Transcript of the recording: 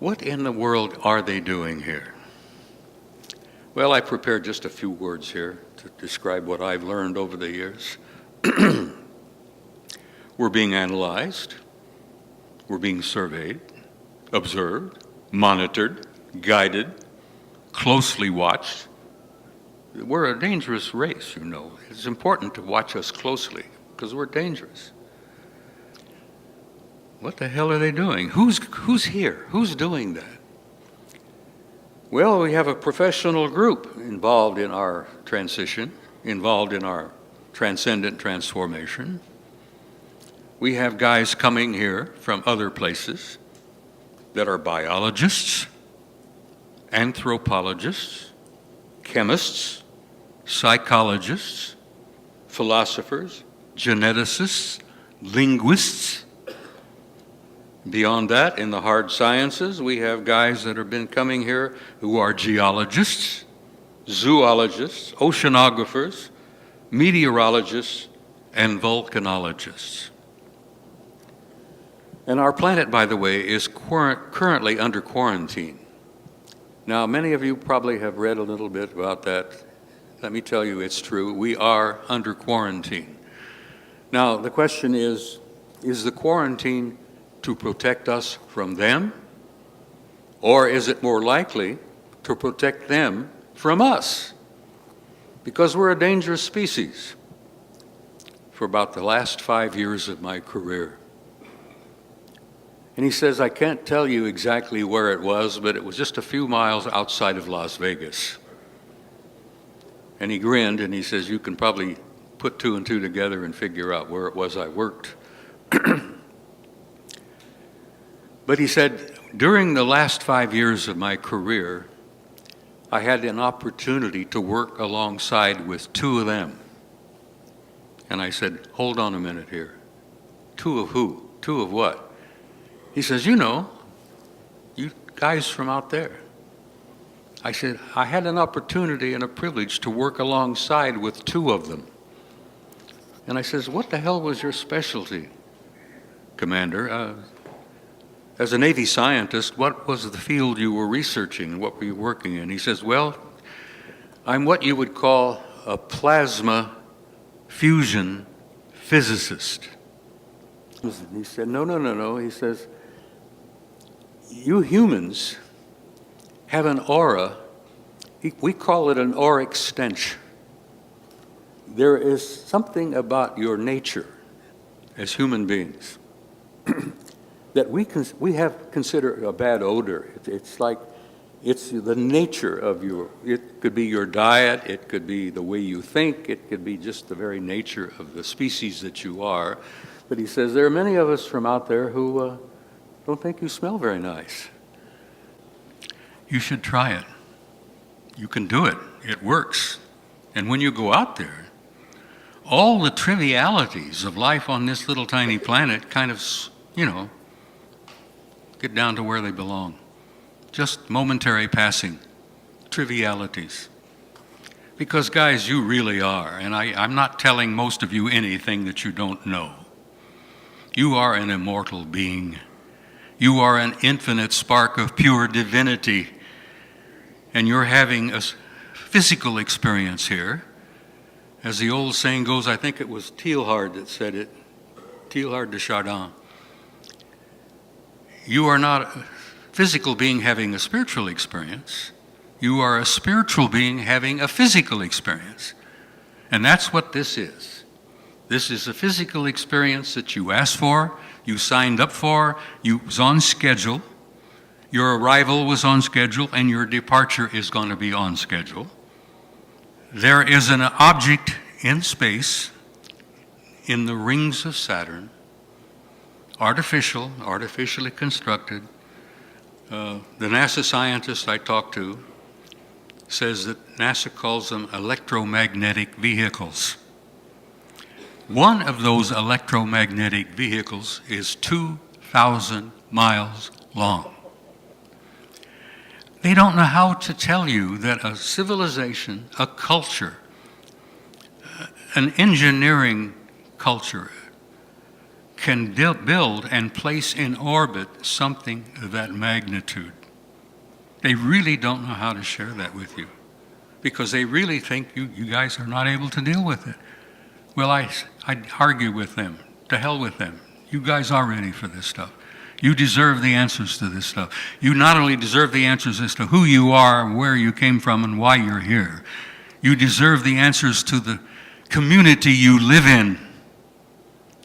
What in the world are they doing here? Well, I prepared just a few words here to describe what I've learned over the years. We're being analyzed, we're being surveyed, observed, monitored, guided, closely watched. We're a dangerous race, you know. It's important to watch us closely because we're dangerous. What the hell are they doing? Who's here? Who's doing that? Well, we have a professional group involved in our transition, involved in our transcendent transformation. We have guys coming here from other places that are biologists, anthropologists, chemists, psychologists, philosophers, geneticists, linguists. Beyond that, in the hard sciences, we have guys that have been coming here who are geologists, zoologists, oceanographers, meteorologists, and volcanologists. And our planet, by the way, is currently under quarantine. Now, many of you probably have read a little bit about that. Let me tell you, it's true. We are under quarantine. Now, the question is the quarantine to protect us from them? Or is it more likely to protect them from us? Because we're a dangerous species. For about the last 5 years of my career. And he says, I can't tell you exactly where it was, but it was just a few miles outside of Las Vegas. And he grinned and he says, you can probably put two and two together and figure out where it was I worked. But he said, during the last 5 years of my career, I had an opportunity to work alongside with two of them. And I said, hold on a minute here. Two of who? Two of what? He says, you know, you guys from out there. I said, I had an opportunity and a privilege to work alongside with two of them. And I says, what the hell was your specialty, Commander? As a Navy scientist, what was the field you were researching? What were you working in? He says, well, I'm what you would call a plasma fusion physicist. He said, no. He says, you humans have an aura. We call it an auric stench. There is something about your nature as human beings that we have considered a bad odor. It's like, it's the nature of it could be your diet, it could be the way you think, it could be just the very nature of the species that you are. But he says, there are many of us from out there who don't think you smell very nice. You should try it. You can do it. It works. And when you go out there, all the trivialities of life on this little tiny planet kind of, get down to where they belong. Just momentary passing trivialities. Because guys, you really are, and I'm not telling most of you anything that you don't know. You are an immortal being. You are an infinite spark of pure divinity. And you're having a physical experience here. As the old saying goes, I think it was Teilhard that said it, Teilhard de Chardin. You are not a physical being having a spiritual experience. You are a spiritual being having a physical experience. And that's what this is. This is a physical experience that you asked for, you signed up for, you was on schedule. Your arrival was on schedule, and your departure is going to be on schedule. There is an object in space, in the rings of Saturn, artificially constructed. The NASA scientist I talked to says that NASA calls them electromagnetic vehicles. One of those electromagnetic vehicles is 2,000 miles long. They don't know how to tell you that a civilization, a culture, an engineering culture can build and place in orbit something of that magnitude. They really don't know how to share that with you because they really think you guys are not able to deal with it. Well, I argue with them. To hell with them. You guys are ready for this stuff. You deserve the answers to this stuff. You not only deserve the answers as to who you are, where you came from, and why you're here. You deserve the answers to the community you live in.